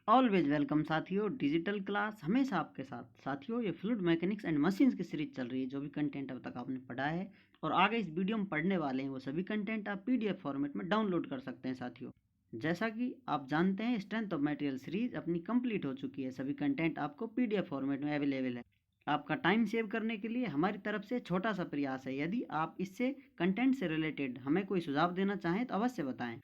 Always welcome साथियों। Digital class हमेशा आपके साथ। साथियों, ये फ्लूइड मैकेनिक्स एंड मशीन्स की सीरीज चल रही है। जो भी कंटेंट अब तक आपने पढ़ा है और आगे इस वीडियो में पढ़ने वाले हैं, वो सभी कंटेंट आप पीडीएफ फॉर्मेट में डाउनलोड कर सकते हैं। साथियों, जैसा कि आप जानते हैं, स्ट्रेंथ ऑफ मटेरियल सीरीज अपनी कंप्लीट हो चुकी है। सभी कंटेंट आपको पीडीएफ फॉर्मेट में अवेलेबल है। आपका टाइम सेव करने के लिए हमारी तरफ से छोटा सा प्रयास है। यदि आप इससे कंटेंट से रिलेटेड हमें कोई सुझाव देना चाहें तो अवश्य बताएं।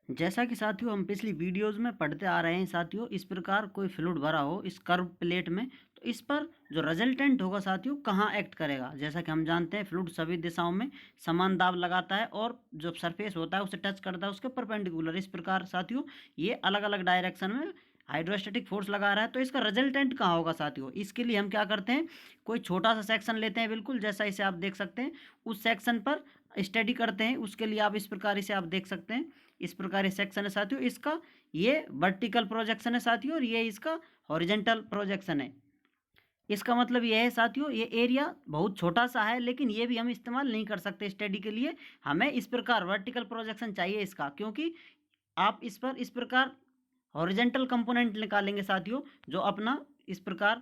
जैसा कि साथियों हम पिछली वीडियोस में पढ़ते आ रहे हैं साथियों, इस प्रकार कोई फ्लूइड भरा हो इस कर्व प्लेट में, तो इस पर जो रिजल्टेंट होगा साथियों कहाँ एक्ट करेगा। जैसा कि हम जानते हैं, फ्लूइड सभी दिशाओं में समान दाब लगाता है और जो सरफेस होता है उसे टच करता है उसके परपेंडिकुलर। इस प्रकार साथियों ये अलग अलग डायरेक्शन में हाइड्रोस्टैटिक फोर्स लगा रहा है, तो इसका रिजल्टेंट कहाँ होगा साथियों। इसके लिए हम क्या करते हैं, कोई छोटा सा सेक्शन लेते हैं, बिल्कुल जैसा इसे आप देख सकते हैं, उस सेक्शन पर स्टडी करते हैं। उसके लिए आप इस प्रकार इसे आप देख सकते हैं। इस प्रकार ये सेक्शन है साथियों, इसका ये वर्टिकल प्रोजेक्शन है साथियों और ये इसका हॉरिजेंटल प्रोजेक्शन है। इसका मतलब ये है साथियों, ये एरिया बहुत छोटा सा है, लेकिन ये भी हम इस्तेमाल नहीं कर सकते स्टडी के लिए। हमें इस प्रकार वर्टिकल प्रोजेक्शन चाहिए इसका, क्योंकि आप इस पर इस प्रकार हॉरिजेंटल कंपोनेंट निकालेंगे साथियों, जो अपना इस प्रकार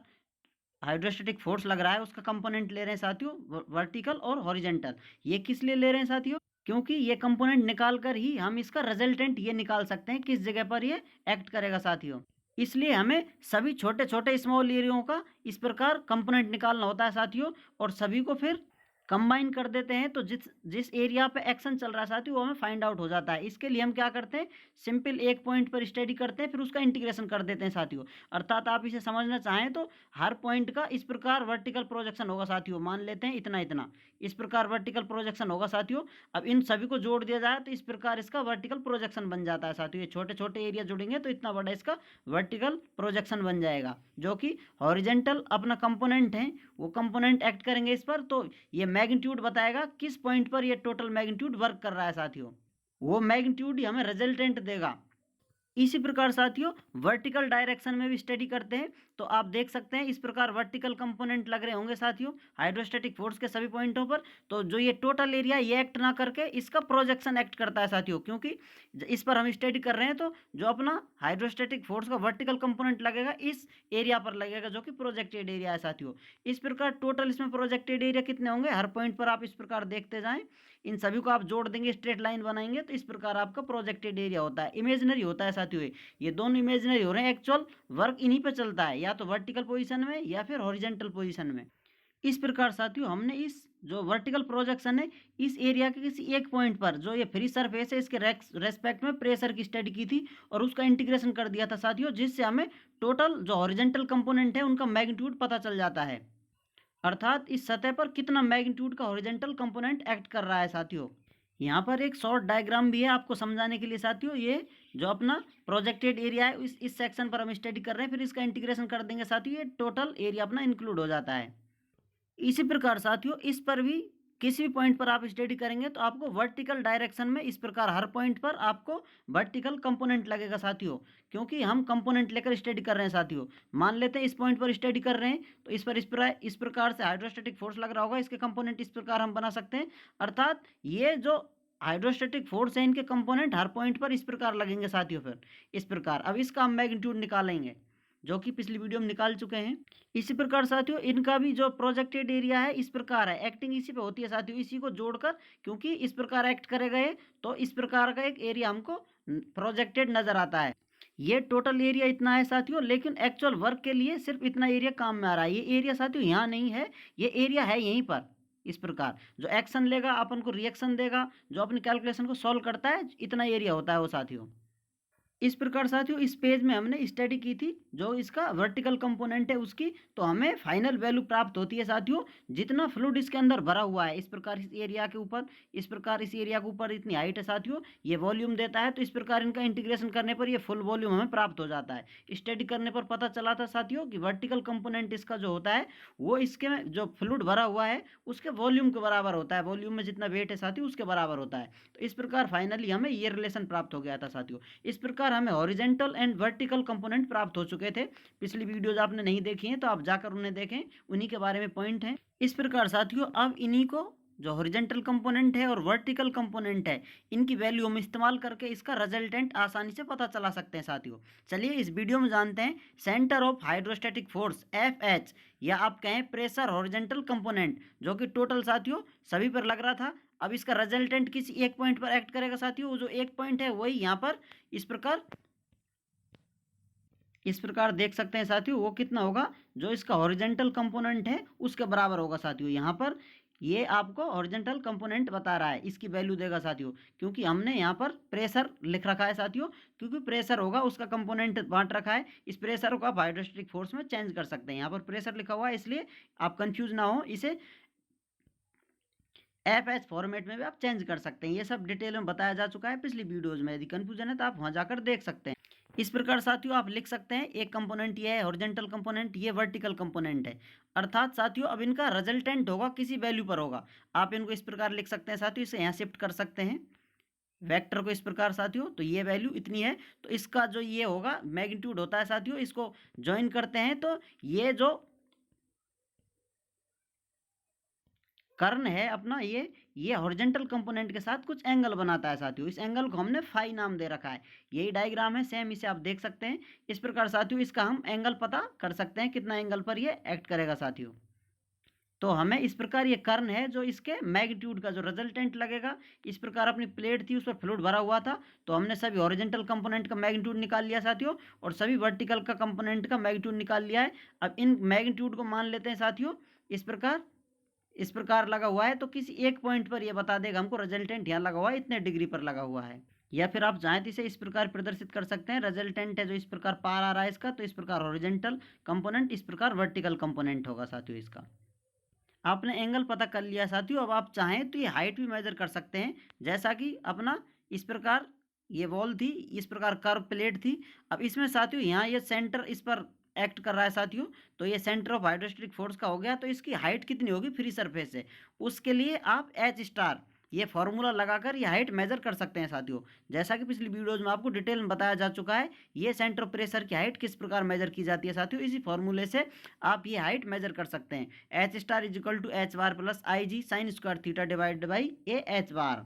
हाइड्रोस्टैटिक फोर्स लग रहा है उसका कंपोनेंट ले रहे हैं साथियों, वर्टिकल और हॉरिजेंटल। ये किस लिए ले रहे हैं साथियों, क्योंकि ये कंपोनेंट निकाल कर ही हम इसका रिजल्टेंट ये निकाल सकते हैं किस जगह पर ये एक्ट करेगा साथियों। इसलिए हमें सभी छोटे छोटे स्मॉल एरियाओं का इस प्रकार कंपोनेंट निकालना होता है साथियों, और सभी को फिर कंबाइन कर देते हैं, तो जिस जिस एरिया पे एक्शन चल रहा है साथियों वो हमें फाइंड आउट हो जाता है। इसके लिए हम क्या करते हैं, सिंपल एक पॉइंट पर स्टडी करते हैं, फिर उसका इंटीग्रेशन कर देते हैं साथियों। अर्थात आप इसे समझना चाहें तो हर पॉइंट का इस प्रकार वर्टिकल प्रोजेक्शन होगा साथियों। मान लेते हैं इतना इतना इस प्रकार वर्टिकल प्रोजेक्शन होगा साथियों। अब इन सभी को जोड़ दिया जाए तो इस प्रकार इसका वर्टिकल प्रोजेक्शन बन जाता है साथियों। ये छोटे छोटे एरिया जुड़ेंगे तो इतना बड़ा इसका वर्टिकल प्रोजेक्शन बन जाएगा, जो कि हॉरिजेंटल अपना कंपोनेंट है, वो कंपोनेंट एक्ट करेंगे इस पर, तो ये मैग्नीट्यूड बताएगा किस पॉइंट पर ये टोटल मैग्नीट्यूड वर्क कर रहा है साथियों। वो मैग्नीट्यूड ही हमें रिजल्टेंट देगा। इसी प्रकार साथियों वर्टिकल डायरेक्शन में भी स्टडी करते हैं, तो आप देख सकते हैं इस प्रकार वर्टिकल कंपोनेंट लग रहे होंगे साथियों हाइड्रोस्टैटिक फोर्स के सभी पॉइंटों पर। तो जो ये टोटल एरिया ये एक्ट ना करके इसका प्रोजेक्शन एक्ट करता है साथियों, क्योंकि इस पर हम स्टडी कर रहे हैं, तो जो अपना हाइड्रोस्टैटिक फोर्स का वर्टिकल कंपोनेंट लगेगा इस एरिया पर लगेगा, जो कि प्रोजेक्टेड एरिया है साथियों। इस प्रकार टोटल इसमें प्रोजेक्टेड एरिया कितने होंगे, हर पॉइंट पर आप इस प्रकार देखते जाएं, इन सभी को आप जोड़ देंगे, स्ट्रेट लाइन बनाएंगे, तो इस प्रकार आपका प्रोजेक्टेड एरिया होता है। इमेजिनरी होता है साथियों, ये दोनों इमेजिनरी हो रहे हैं, एक्चुअल वर्क इन्हीं पे चलता है, या तो वर्टिकल पोजीशन में या फिर हॉरिजेंटल पोजीशन में। इस प्रकार साथियों हमने इस जो वर्टिकल प्रोजेक्शन है इस एरिया के किसी एक पॉइंट पर, जो ये फ्री सरफेस है, इसके रेस्पेक्ट में प्रेशर की स्टडी की थी और उसका इंटीग्रेशन कर दिया था साथियों, जिससे हमें टोटल जो हॉरिजेंटल कंपोनेंट है उनका मैग्नीट्यूड पता चल जाता है। अर्थात इस सतह पर कितना मैग्नीट्यूड का हॉरिजेंटल कंपोनेंट एक्ट कर रहा है साथियों। यहाँ पर एक शॉर्ट डायग्राम भी है आपको समझाने के लिए साथियों। ये जो अपना प्रोजेक्टेड एरिया है इस सेक्शन पर हम स्टडी कर रहे हैं, फिर इसका इंटीग्रेशन कर देंगे साथियों, ये टोटल एरिया अपना इंक्लूड हो जाता है। इसी प्रकार साथियों इस पर भी किसी भी पॉइंट पर आप स्टडी करेंगे तो आपको वर्टिकल डायरेक्शन में इस प्रकार हर पॉइंट पर आपको वर्टिकल कंपोनेंट लगेगा साथियों, क्योंकि हम कंपोनेंट लेकर स्टडी कर रहे हैं साथियों। मान लेते हैं इस पॉइंट पर स्टडी कर रहे हैं, तो इस प्रकार से हाइड्रोस्टैटिक फोर्स लग रहा होगा, इसके कंपोनेंट इस प्रकार हम बना सकते हैं। अर्थात ये जो हाइड्रोस्टैटिक फोर्स है इनके कंपोनेंट हर पॉइंट पर इस प्रकार लगेंगे साथियों। फिर इस प्रकार अब इसका हम मैग्नीट्यूड निकालेंगे, जो कि पिछली वीडियो में निकाल चुके हैं। इसी प्रकार साथियों इनका भी जो प्रोजेक्टेड एरिया है इस प्रकार है, एक्टिंग इसी पे होती है साथियों, इसी को जोड़कर, क्योंकि इस प्रकार एक्ट करेगा ये, तो इस प्रकार का एक एरिया हमको प्रोजेक्टेड नजर आता है। ये टोटल एरिया इतना है साथियों, लेकिन एक्चुअल वर्क के लिए सिर्फ इतना एरिया काम में आ रहा है। ये एरिया साथियों यहाँ नहीं है, ये एरिया है यहीं पर। इस प्रकार जो एक्शन लेगा अपन को रिएक्शन देगा, जो अपनी कैलकुलेशन को सॉल्व करता है, इतना एरिया होता है वो साथियों। इस प्रकार साथियों इस पेज में हमने स्टडी की थी जो इसका वर्टिकल कंपोनेंट है उसकी, तो हमें फाइनल वैल्यू प्राप्त होती है साथियों जितना फ्लूइड इसके अंदर भरा हुआ है। इस प्रकार इस एरिया के ऊपर, इस प्रकार इस एरिया के ऊपर इतनी हाइट है साथियों, ये वॉल्यूम देता है, तो इस प्रकार इनका इंटीग्रेशन करने पर ये फुल वॉल्यूम हमें प्राप्त हो जाता है। स्टडी करने पर पता चला था साथियों कि वर्टिकल कंपोनेंट इसका जो होता है वो इसके में जो फ्लूइड भरा हुआ है उसके वॉल्यूम के बराबर होता है, वॉल्यूम में जितना वेट है साथियों उसके बराबर होता है। तो इस प्रकार फाइनली हमें ये रिलेशन प्राप्त हो गया था साथियों। इस प्रकार हमें हॉरिजेंटल एंड वर्टिकल कंपोनेंट प्राप्त हो चुके थे। पिछली वीडियोज आपने नहीं देखी हैं तो आप जाकर उन्हें देखें, उन्हीं के बारे में पॉइंट हैं। इस प्रकार साथियों अब इन्हीं को जो हॉरिजॉन्टल कंपोनेंट है और वर्टिकल कंपोनेंट है, इनकी वैल्यू हम इस्तेमाल करके इसका रिजल्टेंट आसानी से पता चला सकते हैं साथियों। चलिए इस वीडियो में जानते हैं centre of hydrostatic force FH, या आप कहें प्रेशर हॉरिजॉन्टल कंपोनेंट, जो कि टोटल साथियों सभी पर लग रहा था। अब इसका रिजल्टेंट किसी एक पॉइंट पर एक्ट करेगा साथियों। जो एक पॉइंट है वही यहाँ पर इस प्रकार देख सकते हैं साथियों। वो कितना होगा, जो इसका हॉरिजॉन्टल कंपोनेंट है उसके बराबर होगा साथियों। यहाँ पर ये आपको हॉरिजॉन्टल कंपोनेंट बता रहा है, इसकी वैल्यू देगा साथियों, क्योंकि हमने यहाँ पर प्रेशर लिख रखा है साथियों। क्योंकि प्रेशर होगा उसका कंपोनेंट बांट रखा है। इस प्रेशर को आप हाइड्रोस्टैटिक फोर्स में चेंज कर सकते हैं। यहाँ पर प्रेशर लिखा हुआ है, इसलिए आप कंफ्यूज ना हो, इसे FH फॉर्मेट में भी आप चेंज कर सकते हैं। ये सब डिटेल में बताया जा चुका है पिछली वीडियोज में। यदि कंफ्यूजन है तो आप वहाँ जाकर देख सकते हैं। इस प्रकार साथियों आप लिख सकते हैं, एक कंपोनेंट ये है हॉरिजॉन्टल कंपोनेंट, ये वर्टिकल कंपोनेंट है। अर्थात साथियों अब इनका रिजल्टेंट होगा किसी वैल्यू पर होगा। आप इनको इस प्रकार लिख सकते हैं साथियों, इसे यहाँ शिफ्ट कर सकते हैं वेक्टर को इस प्रकार साथियों। तो ये वैल्यू इतनी है, तो इसका जो ये होगा मैग्नीट्यूड होता है साथियों। इसको ज्वाइन करते हैं तो ये जो कर्ण है अपना, ये हॉरिजॉन्टल कंपोनेंट के साथ कुछ एंगल बनाता है साथियों। इस एंगल को हमने फाई नाम दे रखा है। यही डायग्राम है सेम, इसे आप देख सकते हैं। इस प्रकार साथियों इसका हम एंगल पता कर सकते हैं, कितना एंगल पर ये एक्ट करेगा साथियों। तो हमें इस प्रकार ये कर्ण है जो इसके मैग्नीट्यूड का जो रिजल्टेंट लगेगा। इस प्रकार अपनी प्लेट थी, उस पर फ्लूइड भरा हुआ था, तो हमने सभी हॉरिजॉन्टल कंपोनेंट का मैग्नीट्यूड निकाल लिया साथियों, और सभी वर्टिकल का कंपोनेंट का मैग्नीट्यूड निकाल लिया है। अब इन मैग्नीट्यूड को मान लेते हैं साथियों। इस प्रकार लगा हुआ है, तो किसी एक पॉइंट पर ये बता देगा हमको रिजल्टेंट यहाँ लगा हुआ है, इतने डिग्री पर लगा हुआ है। या फिर आप चाहें तो इसे इस प्रकार प्रदर्शित कर सकते हैं, रिजल्टेंट है जो इस प्रकार पार आ रहा है इसका, तो इस प्रकार हॉरिजॉन्टल कंपोनेंट, इस प्रकार वर्टिकल कंपोनेंट होगा साथियों इसका। आपने एंगल पता कर लिया साथियों। अब आप चाहें तो ये हाइट भी मेजर कर सकते हैं। जैसा कि अपना इस प्रकार ये वॉल थी, इस प्रकार कर्व प्लेट थी। अब इसमें साथियों यहाँ ये सेंटर इस पर एक्ट कर रहा है साथियों, तो ये सेंटर ऑफ हाइड्रोस्टैटिक फोर्स का हो गया। तो इसकी हाइट कितनी होगी फ्री सरफेस से, उसके लिए आप H स्टार ये फॉर्मूला लगाकर ये हाइट मेजर कर सकते हैं साथियों। जैसा कि पिछली वीडियोज में आपको डिटेल में बताया जा चुका है, ये सेंटर ऑफ प्रेशर की हाइट किस प्रकार मेजर की जाती है साथियों। इसी फॉर्मूले से आप ये हाइट मेजर कर सकते हैं। H star is equal to H bar plus IG sine square theta divided by AH bar.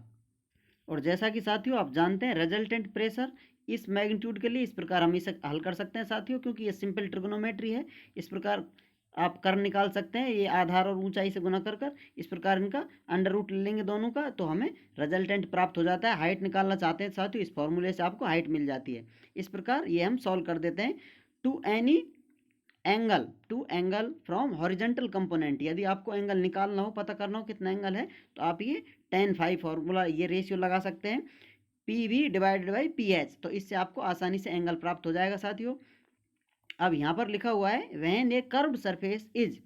और जैसा कि साथियों आप जानते हैं रिजल्टेंट प्रेशर इस मैग्नीट्यूड के लिए इस प्रकार हम इसे हल कर सकते हैं साथियों, क्योंकि ये सिंपल ट्रिग्नोमेट्री है। इस प्रकार आप कर्व निकाल सकते हैं, ये आधार और ऊंचाई से गुना कर इस प्रकार इनका अंडर रूट लेंगे दोनों का, तो हमें रिजल्टेंट प्राप्त हो जाता है। हाइट निकालना चाहते हैं साथियों, इस फॉर्मूले से आपको हाइट मिल जाती है। इस प्रकार ये हम सॉल्व कर देते हैं। To angle from horizontal component, यदि आपको एंगल निकालना हो, पता करना हो कितना एंगल है, तो आप ये tan phi फॉर्मूला ये रेशियो लगा सकते हैं, PV डिवाइडेड बाई PH। तो इससे आपको आसानी से एंगल प्राप्त हो जाएगा साथियों। अब यहाँ पर लिखा हुआ है when A curved surface is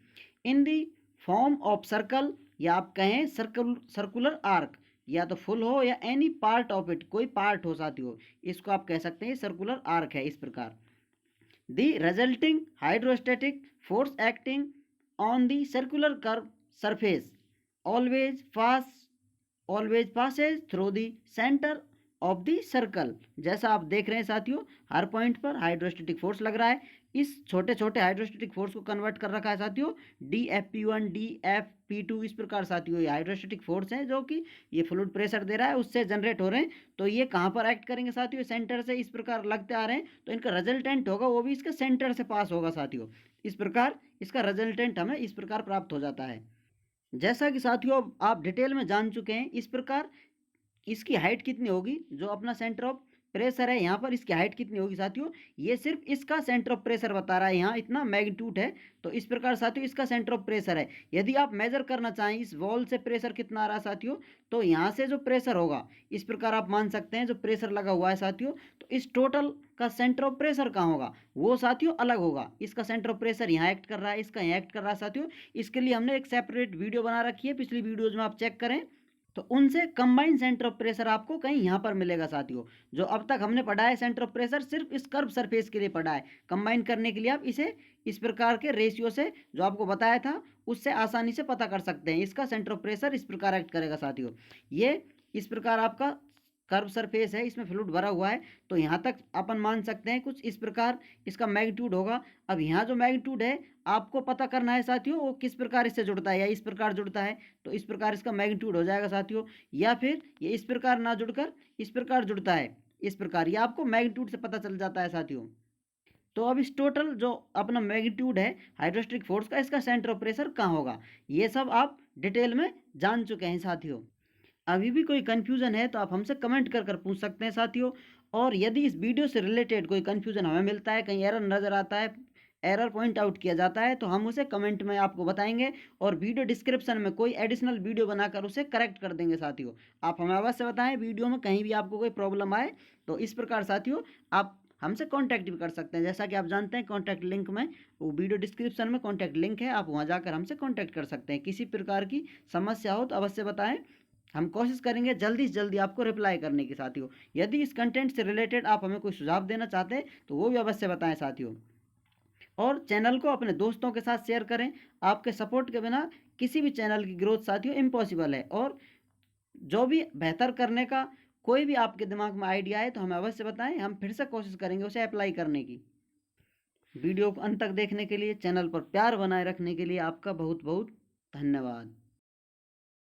in the form of circle, या आप कहें सर्कुलर आर्क, या तो फुल हो या एनी पार्ट ऑफ इट, कोई पार्ट हो साथियों, इसको आप कह सकते हैं सर्कुलर आर्क है। इस प्रकार the resulting hydrostatic force acting on the circular curve surface always passes through the center of the circle। जैसा आप देख रहे हैं साथियों, हर पॉइंट पर हाइड्रोस्टैटिक फोर्स लग रहा है। इस छोटे छोटे हाइड्रोस्टैटिक फोर्स को कन्वर्ट कर रखा है साथियों DFP1 DFP2, इस प्रकार साथियों ये हाइड्रोस्टैटिक फोर्स है जो कि ये फ्लूइड प्रेशर दे रहा है, उससे जनरेट हो रहे हैं। तो ये कहाँ पर एक्ट करेंगे साथियों, सेंटर से इस प्रकार लगते आ रहे हैं, तो इनका रिजल्टेंट होगा वो भी इसके सेंटर से पास होगा साथियों। इस प्रकार इसका रिजल्टेंट हमें इस प्रकार प्राप्त हो जाता है। जैसा कि साथियों आप डिटेल में जान चुके हैं, इस प्रकार इसकी हाइट कितनी होगी, जो अपना सेंटर ऑफ प्रेशर है यहाँ पर, इसकी हाइट कितनी होगी साथियों, ये सिर्फ इसका सेंटर ऑफ प्रेशर बता रहा है, यहाँ इतना मैग्नीट्यूड है। तो इस प्रकार साथियों इसका सेंटर ऑफ प्रेशर है। यदि आप मेजर करना चाहें इस वॉल से प्रेशर कितना आ रहा है साथियों, तो यहाँ से जो प्रेशर होगा इस प्रकार आप मान सकते हैं, जो प्रेशर लगा हुआ है साथियों, तो इस टोटल का सेंटर ऑफ प्रेशर कहाँ होगा, वो साथियों अलग होगा। इसका सेंटर ऑफ प्रेशर यहाँ एक्ट कर रहा है, इसका यहाँ एक्ट कर रहा है साथियों। इसके लिए हमने एक सेपरेट वीडियो बना रखी है, पिछली वीडियोज में आप चेक करें, तो उनसे कंबाइन सेंटर ऑफ प्रेशर आपको कहीं यहाँ पर मिलेगा साथियों। जो अब तक हमने पढ़ा है सेंटर ऑफ प्रेशर सिर्फ इस कर्व सरफेस के लिए पढ़ा है। कंबाइन करने के लिए आप इसे इस प्रकार के रेशियो से जो आपको बताया था उससे आसानी से पता कर सकते हैं। इसका सेंटर ऑफ प्रेशर इस प्रकार एक्ट करेगा साथियों। ये इस प्रकार आपका कर्व सरफेस है, इसमें फ्लूइड भरा हुआ है, तो यहाँ तक अपन मान सकते हैं कुछ इस प्रकार इसका मैग्नीट्यूड होगा। अब यहाँ जो मैग्नीट्यूड है आपको पता करना है साथियों, वो किस प्रकार इससे जुड़ता है, या इस प्रकार जुड़ता है तो इस प्रकार इसका मैग्नीट्यूड हो जाएगा साथियों, या फिर ये इस प्रकार ना जुड़कर इस प्रकार जुड़ता है, इस प्रकार ये आपको मैग्नीट्यूड से पता चल जाता है साथियों। तो अब इस टोटल जो अपना मैग्नीट्यूड है हाइड्रोस्टेटिक फोर्स का, इसका सेंटर ऑफ प्रेशर कहाँ होगा, ये सब आप डिटेल में जान चुके हैं साथियों। अभी भी कोई कन्फ्यूज़न है तो आप हमसे कमेंट कर पूछ सकते हैं साथियों। और यदि इस वीडियो से रिलेटेड कोई कन्फ्यूज़न हमें मिलता है, कहीं एरर नज़र आता है, एरर पॉइंट आउट किया जाता है, तो हम उसे कमेंट में आपको बताएंगे और वीडियो डिस्क्रिप्शन में कोई एडिशनल वीडियो बनाकर उसे करेक्ट कर देंगे साथियों। आप हमें अवश्य बताएं वीडियो में कहीं भी आपको कोई प्रॉब्लम आए, तो इस प्रकार साथियों आप हमसे कांटेक्ट भी कर सकते हैं। जैसा कि आप जानते हैं कॉन्टैक्ट लिंक में, वो वीडियो डिस्क्रिप्शन में कॉन्टैक्ट लिंक है, आप वहाँ जाकर हमसे कॉन्टैक्ट कर सकते हैं। किसी प्रकार की समस्या हो तो अवश्य बताएं, हम कोशिश करेंगे जल्दी से जल्दी आपको रिप्लाई करने की साथियों। यदि इस कंटेंट से रिलेटेड आप हमें कोई सुझाव देना चाहते हैं तो वो भी अवश्य बताएं साथियों। और चैनल को अपने दोस्तों के साथ शेयर करें, आपके सपोर्ट के बिना किसी भी चैनल की ग्रोथ साथियों इम्पॉसिबल है। और जो भी बेहतर करने का कोई भी आपके दिमाग में आइडिया है तो हमें अवश्य बताएं, हम फिर से कोशिश करेंगे उसे अप्लाई करने की। वीडियो को अंत तक देखने के लिए, चैनल पर प्यार बनाए रखने के लिए आपका बहुत बहुत धन्यवाद।